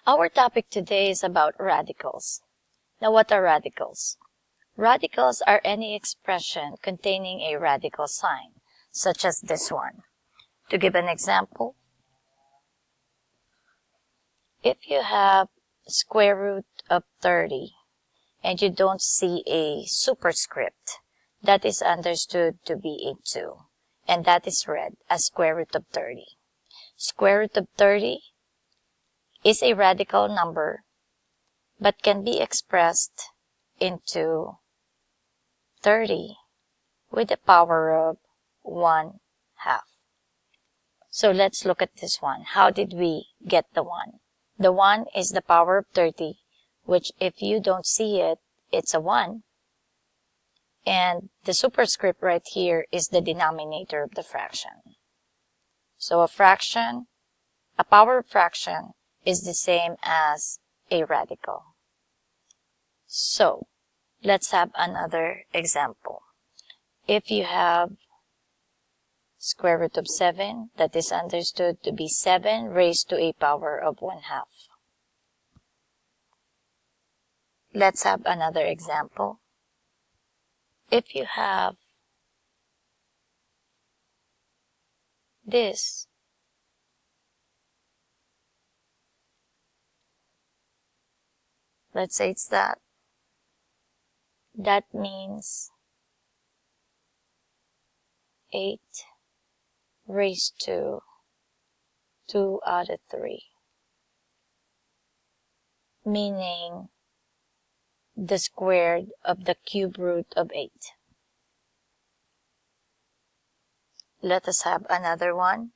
Our topic today is about radicals. Now, what are radicals? Radicals are any expression containing a radical sign, such as this one. To give an example, if you have square root of 30 and you don't see a superscript, that is understood to be a 2, and that is read as square root of 30. Square root of 30 is a radical number, but can be expressed into 30 with the power of 1/2. So let's look at this one. How did we get the 1? The 1 is the power of 30, which if you don't see it, it's a 1. And the superscript right here is the denominator of the fraction. So a power of fraction is the same as a radical. So let's have another example. If you have square root of 7, that is understood to be 7 raised to a power of 1/2. Let's have another example. If you have this, let's say it's that means 8 raised to 2/3, meaning the squared of the cube root of 8. Let us have another one.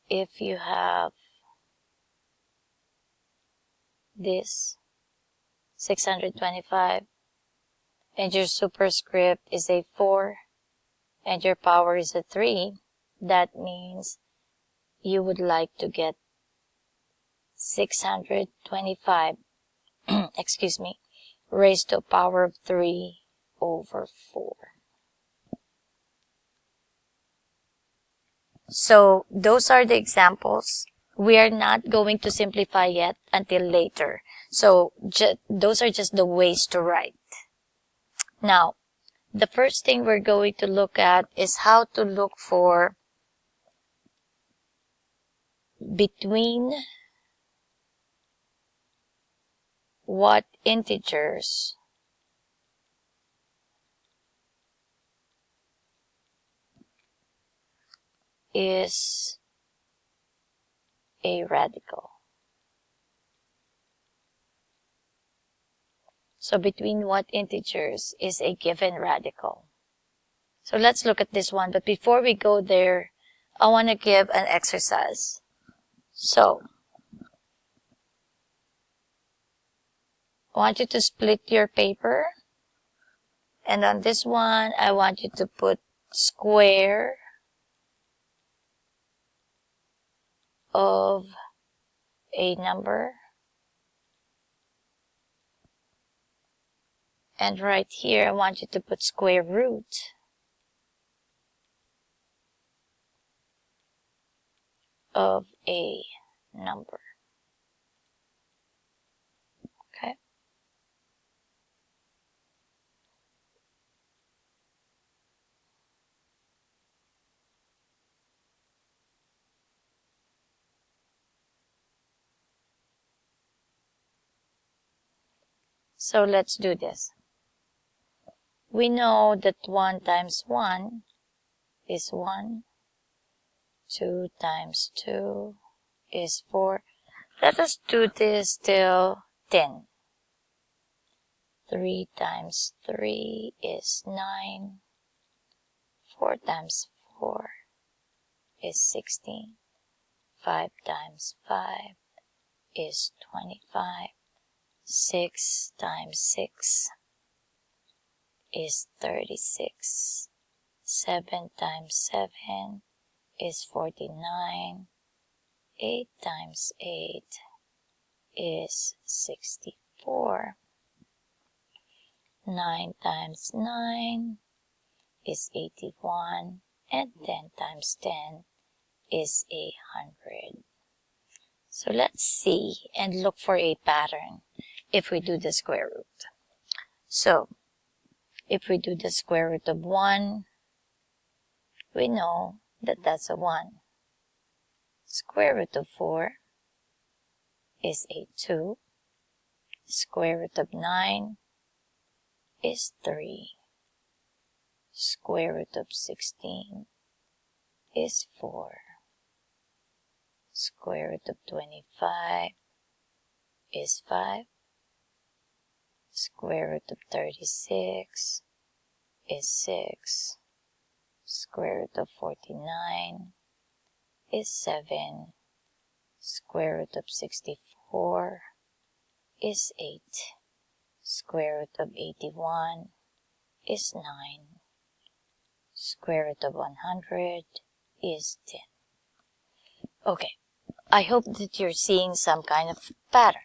If you have this 625 and your superscript is a 4 and your power is a 3, that means you would like to get 625 raised to a power of 3/4. So those are the examples. We are not going to simplify yet until later. So those are just the ways to write. Now, the first thing we're going to look at is how to look for between what integers is a radical. So between what integers is a given radical. So let's look at this one. But before we go there, I want to give an exercise. So I want you to split your paper. And on this one, I want you to put square of a number. And right here, I want you to put square root of a number. Okay? So let's do this. We know that 1 times 1 is 1. 2 times 2 is 4. Let us do this till 10. 3 times 3 is 9. 4 times 4 is 16. 5 times 5 is 25. 6 times 6 is 36. 7 times 7 is 49. 8 times 8 is 64. 9 times 9 is 81. And 10 times 10 is 100. So let's see and look for a pattern if we do the square root. So if we do the square root of 1, we know that that's a 1. Square root of 4 is a 2. Square root of 9 is 3. Square root of 16 is 4. Square root of 25 is 5. Square root of 36 is 6. Square root of 49 is 7. Square root of 64 is 8. Square root of 81 is 9. Square root of 100 is 10. Okay, I hope that you're seeing some kind of pattern.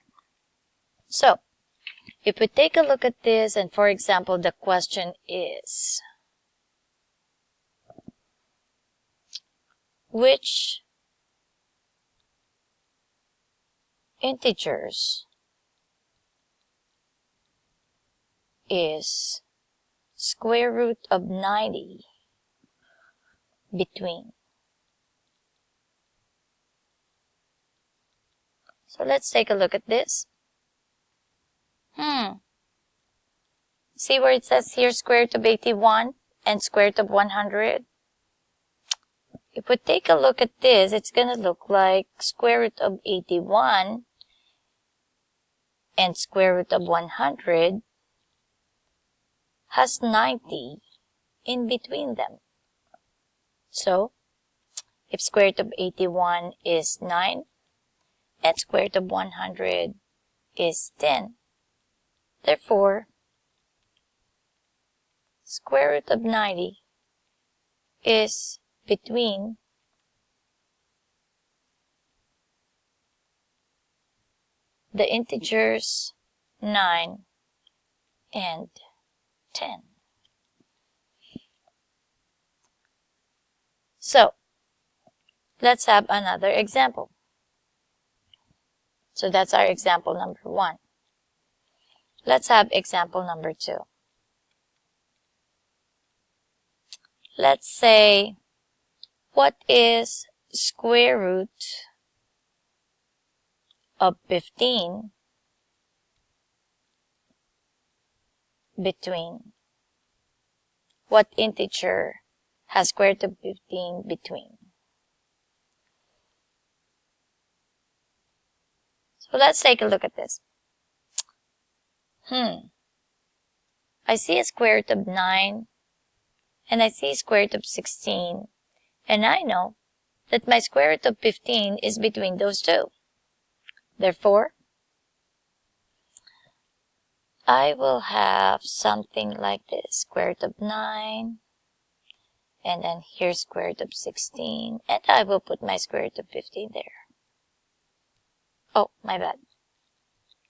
So, if we take a look at this, and for example, the question is, which integers is square root of 90 between? So let's take a look at this. See where it says here square root of 81 and square root of 100? If we take a look at this, it's going to look like square root of 81 and square root of 100 has 90 in between them. So, if square root of 81 is 9 and square root of 100 is 10, therefore, square root of 90 is between the integers 9 and 10. So, let's have another example. So that's our example number 1. Let's have example number 2. Let's say, what is square root of 15 between? What integer has square root of 15 between? So let's take a look at this. I see a square root of 9 and I see square root of 16, and I know that my square root of 15 is between those two. Therefore, I will have something like this, square root of 9, and then here's square root of 16, and I will put my square root of 15 there. Oh, my bad.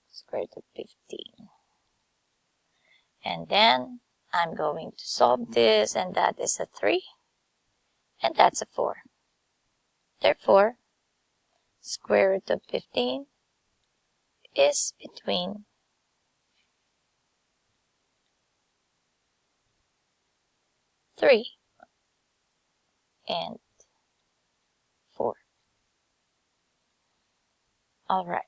Square root of 15. And then I'm going to solve this, and that is a 3, and that's a 4. Therefore, square root of 15 is between 3 and 4. Alright.